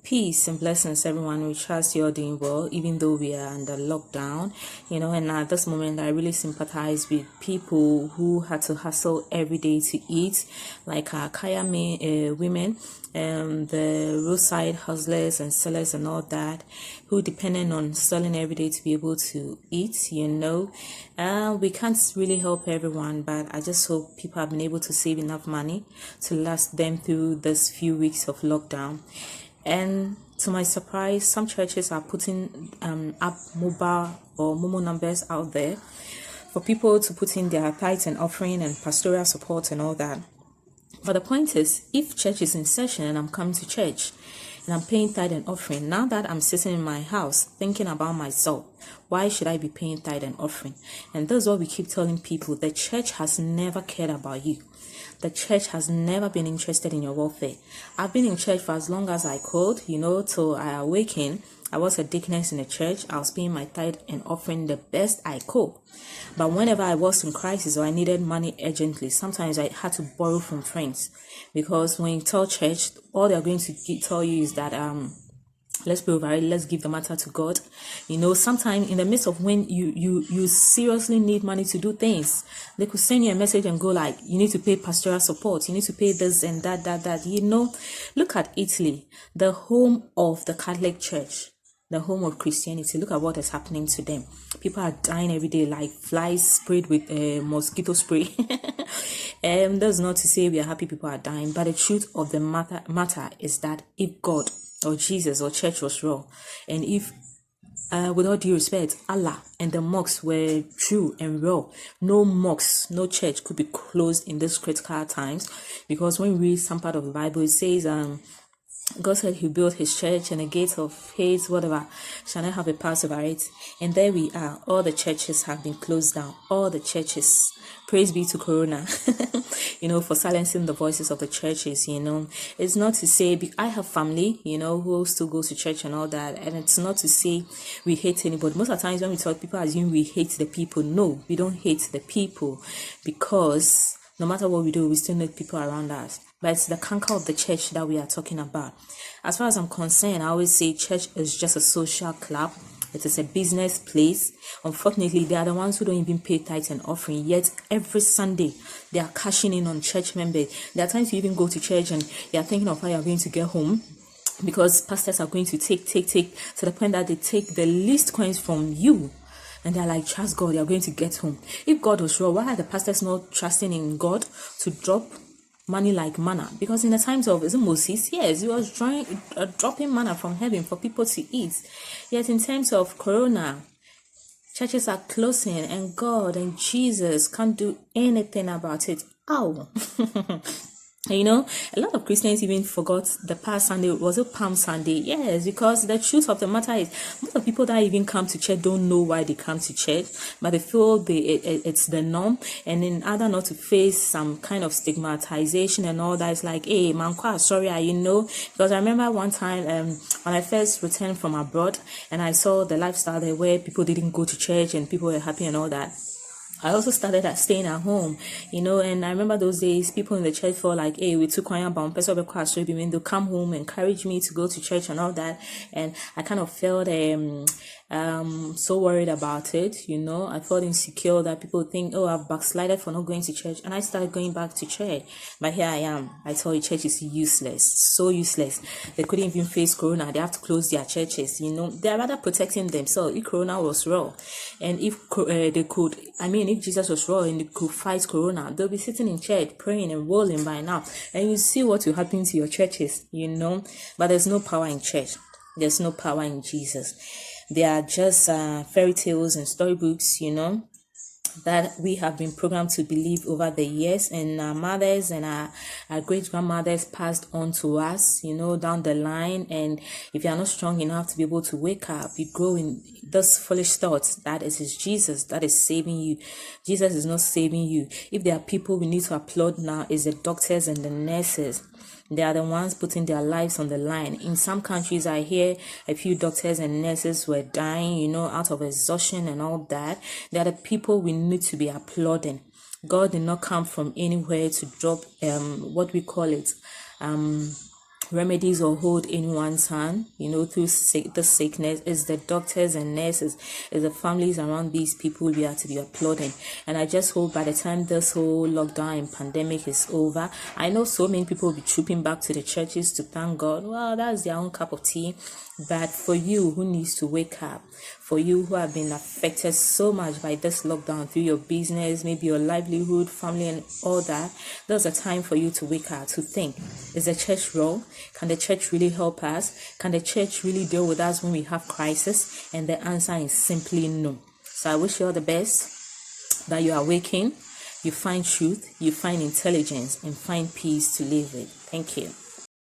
Peace and blessings, everyone. We trust you're doing well, even though we are under lockdown. And at this moment, I really sympathize with people who had to hustle every day to eat, like our kaya women, the roadside hustlers and sellers and all that, who depending on selling every day to be able to eat. We can't really help everyone, but I just hope people have been able to save enough money to last them through this few weeks of lockdown. And to my surprise, some churches are putting up mobile or Momo numbers out there for people to put in their tithes and offering and pastoral support and all that. But the point is, if church is in session and I'm coming to church and I'm paying tithe and offering, now that I'm sitting in my house thinking about myself, why should I be paying tithe and offering? And that's what we keep telling people. The church has never cared about you. The church has never been interested in your welfare. I've been in church for as long as I could, till I awaken. I was a deaconess in the church. I was paying my tithe and offering the best I could. But whenever I was in crisis or I needed money urgently, sometimes I had to borrow from friends. Because when you tell church, all they're going to tell you is that let's pray over it, let's give the matter to God. Sometimes in the midst of when you seriously need money to do things, they could send you a message and go like, you need to pay pastoral support, you need to pay this and that. Look at Italy, the home of the Catholic Church, the home of Christianity. Look at what is happening to them. People are dying every day like flies sprayed with mosquito spray. That's not to say we are happy people are dying, but the truth of the matter is that if God or Jesus or church was wrong, and if with all due respect, Allah and the mosques were true and real, no mosques, no church could be closed in these critical times. Because when we read some part of the Bible, it says God said he built his church and the gates of hate, whatever, shall not have a pass over it. And there we are. All the churches have been closed down. All the churches. Praise be to Corona, for silencing the voices of the churches, It's not to say, I have family, who still goes to church and all that. And it's not to say we hate anybody. Most of the times when we talk, people assume we hate the people. No, we don't hate the people, because no matter what we do, we still need people around us. But it's the canker of the church that we are talking about. As far as I'm concerned, I always say church is just a social club. It is a business place. Unfortunately, they are the ones who don't even pay tithes and offering. Yet every Sunday, they are cashing in on church members. There are times you even go to church and you are thinking of how you are going to get home, because pastors are going to take to the point that they take the least coins from you. And they're like, trust God, you're going to get home. If God was wrong, why are the pastors not trusting in God to drop money like manna? Because in the times of Moses, yes, he was dropping manna from heaven for people to eat. Yet in terms of Corona, churches are closing and God and Jesus can't do anything about it. Ow. A lot of Christians even forgot the past Sunday. Was it Palm Sunday? Yes, because the truth of the matter is, most of the people that even come to church don't know why they come to church, but they feel it's the norm. And in order not to face some kind of stigmatization and all that, it's like, hey, man, sorry, because I remember one time when I first returned from abroad and I saw the lifestyle there where people didn't go to church and people were happy and all that. I also started at staying at home, and I remember those days, people in the church felt like, hey, we took choir bound, when they'll come home, encourage me to go to church and all that. And I kind of felt so worried about it, I felt insecure that people think, oh, I've backslided for not going to church. And I started going back to church. But here I am. I tell you, church is useless, so useless. They couldn't even face Corona. They have to close their churches, They're rather protecting themselves. If Corona was raw, and if they could, if Jesus was raw and they could fight Corona, they'll be sitting in church, praying and rolling by now. And you see what will happen to your churches, But there's no power in church. There's no power in Jesus. They are just fairy tales and storybooks, that we have been programmed to believe over the years, and our mothers and our great-grandmothers passed on to us, down the line. And if you are not strong enough to be able to wake up, you grow in those foolish thoughts that it is Jesus that is saving you. Jesus is not saving you. If there are people we need to applaud now, is the doctors and the nurses. They are the ones putting their lives on the line. In some countries, I hear a few doctors and nurses were dying, out of exhaustion and all that. They are the people we need to be applauding. God did not come from anywhere to drop what we call it remedies or hold anyone's hand, through the sickness. Is the doctors and nurses, is the families around these people we are to be applauding. And I just hope by the time this whole lockdown and pandemic is over, I know so many people will be trooping back to the churches to thank God. Well, that's their own cup of tea. But for you who needs to wake up, for you who have been affected so much by this lockdown through your business, maybe your livelihood, family, and all that, there's a time for you to wake up, to think, is the church wrong? Can the church really help us? Can the church really deal with us when we have crisis? And the answer is simply no. So I wish you all the best, that you are waking, you find truth, you find intelligence, and find peace to live with. Thank you.